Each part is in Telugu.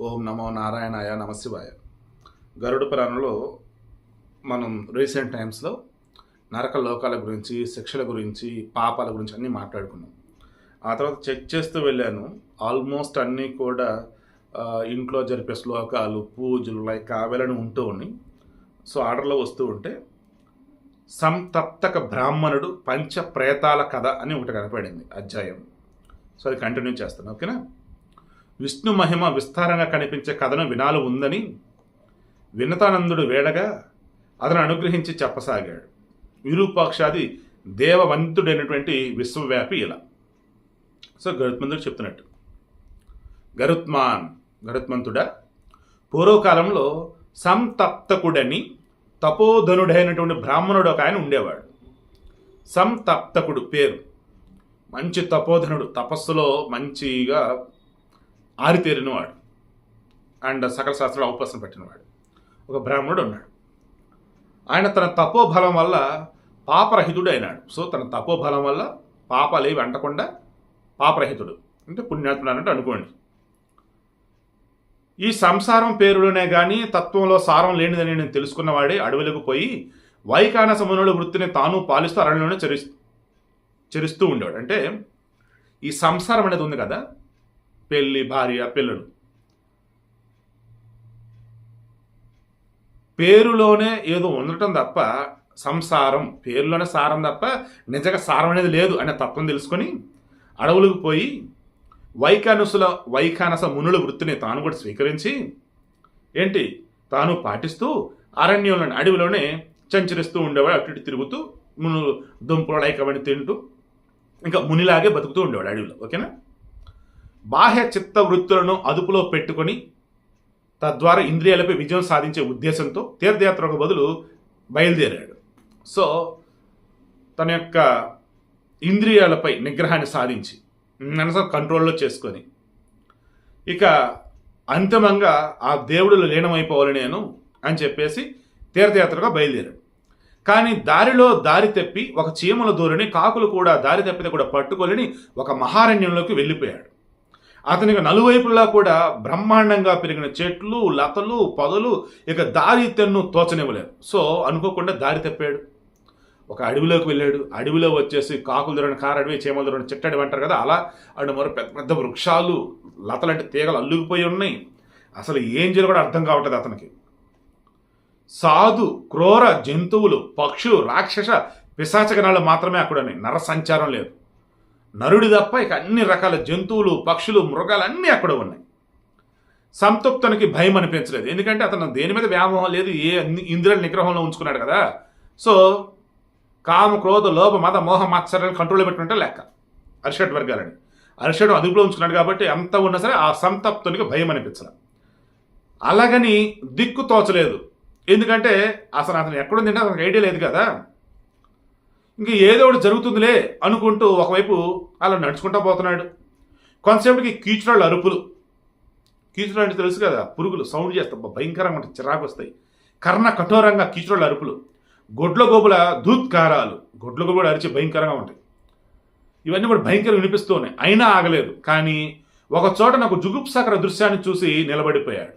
ఓం నమో నారాయణాయ నమశివాయ. గరుడ పురాణంలో మనం రీసెంట్ టైమ్స్లో నరక లోకాల గురించి, శిక్షల గురించి, పాపాల గురించి అన్నీ మాట్లాడుకున్నాం. ఆ తర్వాత చెక్ చేస్తూ వెళ్ళాను. ఆల్మోస్ట్ అన్నీ కూడా ఇంట్లో జరిపే శ్లోకాలు, పూజలు లైక్ అవేలని ఉంటూ ఉన్నాయి. సో ఆర్డర్లో వస్తూ ఉంటే సంతప్తక బ్రాహ్మణుడు పంచ ప్రేతాల కథ అని ఒకటి కనపడింది అధ్యాయం. సో అది కంటిన్యూ చేస్తాను, ఓకేనా. విష్ణు మహిమ విస్తారంగా కనిపించే కథను వినాలు ఉందని వినతానందుడు వేడగా అతను అనుగ్రహించి చెప్పసాగాడు. విరూపాక్షాది దేవవంతుడైనటువంటి విశ్వవ్యాపి ఇలా. సో గరుత్మంతుడు చెప్తున్నట్టు, గరుత్మంతుడా, పూర్వకాలంలో సంతప్తకుడని తపోధనుడైనటువంటి బ్రాహ్మణుడు ఒక ఆయన ఉండేవాడు. సంతప్తకుడు పేరు, మంచి తపోధనుడు, తపస్సులో మంచిగా ఆరితేరినవాడు అండ్ సకల శాస్త్రాలు అవకాశం పెట్టినవాడు ఒక బ్రాహ్మణుడు ఉన్నాడు. ఆయన తన తపోబలం వల్ల పాపరహితుడు అయినాడు. సో తన తపోబలం వల్ల పాపాలు ఏవి అంటకుండా పాపరహితుడు అంటే పుణ్యాత్ముడు అన్నట్టు అనుకోండి. ఈ సంసారం పేరులోనే కానీ తత్వంలో సారం లేనిదని నేను తెలుసుకున్నవాడే అడవులకు పోయి వైఖానస మునుల వృత్తిని తాను పాలిస్తూ అరణ్యంలోనే చరిస్తూ ఉండేవాడు. అంటే ఈ సంసారం అనేది ఉంది కదా, పెళ్ళి, భార్య, పిల్లలు, పేరులోనే ఏదో ఉండటం తప్ప, సంసారం పేరులోనే సారం తప్ప నిజంగా సారం అనేది లేదు అనే తత్వం తెలుసుకొని అడవులకు పోయి వైఖానస మునుల వృత్తిని తాను కూడా స్వీకరించి తాను పాటిస్తూ అరణ్యంలోనే అడవిలోనే సంచరిస్తూ ఉండేవాడు. అటు ఇటు తిరుగుతూ మునులు దుంపలు లైకవని తింటూ ఇంకా మునిలాగే బతుకుతూ ఉండేవాడు అడవిలో, ఓకేనా. బాహ్య చిత్త వృత్తులను అదుపులో పెట్టుకొని తద్వారా ఇంద్రియాలపై విజయం సాధించే ఉద్దేశంతో తీర్థయాత్రకు బదులు బయలుదేరాడు. సో తన యొక్క ఇంద్రియాలపై నిగ్రహాన్ని సాధించి మనసు కంట్రోల్లో చేసుకొని ఇక అంతిమంగా ఆ దేవుడులో లీనమైపోవాలి నేను అని చెప్పేసి తీర్థయాత్రగా బయలుదేరాడు. కానీ దారిలో దారి తప్పి ఒక చీమల దూరని, కాకులు కూడా దారి తప్పితే కూడా పట్టుకోలేని ఒక మహారణ్యంలోకి వెళ్ళిపోయాడు. అతనికి నలువైపులా కూడా బ్రహ్మాండంగా పెరిగిన చెట్లు, లతలు, పొదలు ఇక దారి తెన్ను తోచనివ్వలేదు. సో అనుకోకుండా దారి తప్పాడు. ఒక అడవిలోకి వెళ్ళాడు. అడవిలో వచ్చేసి కాకులు దొరని కారడవి, చీమలు దొరని చిట్టడవి అంటారు కదా, అలా అటు మరో పెద్ద పెద్ద వృక్షాలు, లతలంటే తీగలు అల్లుకుపోయి ఉన్నాయి. అసలు ఏం చేయాలో కూడా అర్థం కావట్లేదు అతనికి. సాధు క్రూర జంతువులు, పక్షులు, రాక్షస పిశాచగణాలు మాత్రమే అక్కడ ఉన్నాయి. నర సంచారం లేదు. నరుడి తప్ప ఇక అన్ని రకాల జంతువులు, పక్షులు, మృగాలు అన్నీ అక్కడ ఉన్నాయి. సంతప్తునికి భయం అనిపించలేదు. ఎందుకంటే అతను దేని మీద వ్యామోహం లేదు, ఏ ఇంద్రియాల నిగ్రహంలో ఉంచుకున్నాడు కదా. సో కామ, క్రోధ, లోభ, మద, మోహ, మాత్సర్యాలను కంట్రోల్లో పెట్టుకుంటే లెక్క. అరిషడ్ వర్గాలని అరిషడ్ అదుపులో ఉంచుకున్నాడు కాబట్టి అంత ఉన్నా సరే ఆ సంతప్తునికి భయం అనిపించలేదు. అలాగని దిక్కు తోచలేదు. ఎందుకంటే అసలు అతను ఎక్కడుందంటే అతనికి ఐడియా లేదు కదా. ఇంక ఏదో ఒకటి జరుగుతుందిలే అనుకుంటూ ఒకవైపు అలా నడుచుకుంటూ పోతున్నాడు. కొంతసేపటికి కీచురాళ్ళు అరుపులు. కీచురాళ్ళు అంటే తెలుసు కదా, పురుగులు సౌండ్ చేస్తాయి, భయంకరంగా ఉంటాయి, చిరాకు వస్తాయి. కర్ణ కఠోరంగా కీచురాళ్ళు అరుపులు. గొడ్ల గోపుల దూత్కారాలు, గొడ్ల గోపులు అరిచి భయంకరంగా ఉంటాయి. ఇవన్నీ కూడా భయంకరంగా వినిపిస్తూ ఉన్నాయి. అయినా ఆగలేదు. కానీ ఒక చోట నాకు జుగుప్సాకర దృశ్యాన్ని చూసి నిలబడిపోయాడు.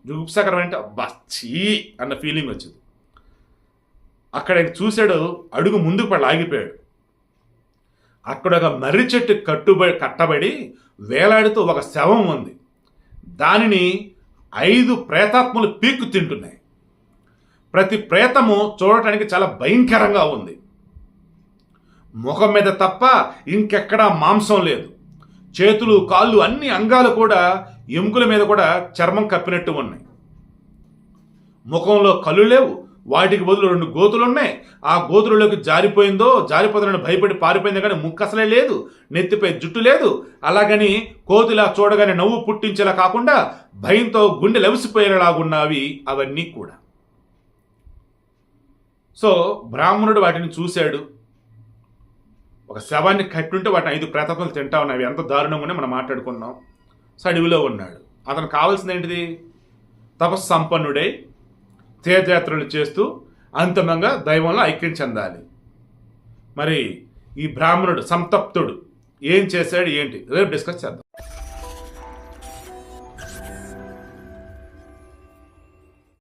జుగుప్సాకరం అంటే అబ్బా చీ అన్న ఫీలింగ్ వచ్చింది. అక్కడ చూశాడు, అడుగు ముందుకు పడి ఆగిపోయాడు. అక్కడ ఒక మర్రి చెట్టు కట్టబడి వేలాడుతూ ఒక శవం ఉంది. దానిని 5 ప్రేతాత్మలు పీక్కు తింటున్నాయి. ప్రతి ప్రేతము చూడటానికి చాలా భయంకరంగా ఉంది. ముఖం మీద తప్ప ఇంకెక్కడా మాంసం లేదు. చేతులు, కాళ్ళు, అన్ని అంగాలు కూడా ఎముకల మీద కూడా చర్మం కప్పినట్టు ఉన్నాయి. ముఖంలో కళ్ళు లేవు. వాటికి బదులు 2 గోతులున్నాయి. ఆ గోతులలోకి జారిపోతుందని భయపడి పారిపోయింది, కానీ ముక్కు అసలే లేదు. నెత్తిపై జుట్టు లేదు. అలాగని కోతిలా చూడగానే నవ్వు పుట్టించేలా కాకుండా భయంతో గుండె లవిసిపోయేలాగున్నవి అవన్నీ కూడా. సో బ్రాహ్మణుడు వాటిని చూశాడు. ఒక శవాన్ని కట్టుంటే వాటిని 5 ప్రేతాత్మలు తింటా ఉన్నాయి. ఎంత దారుణంగానే మనం మాట్లాడుకున్నాం. సో అడవిలో ఉన్నాడు. అతను కావాల్సింది ఏంటిది? తపస్సు సంపన్నుడై తీర్థయాత్రలు చేస్తూ అంతిమంగా దైవంలో ఐక్యం చెందాలి. మరి ఈ బ్రాహ్మణుడు సంతప్తుడు ఏం చేశాడు ఏంటి రేపు డిస్కస్ చేద్దాం.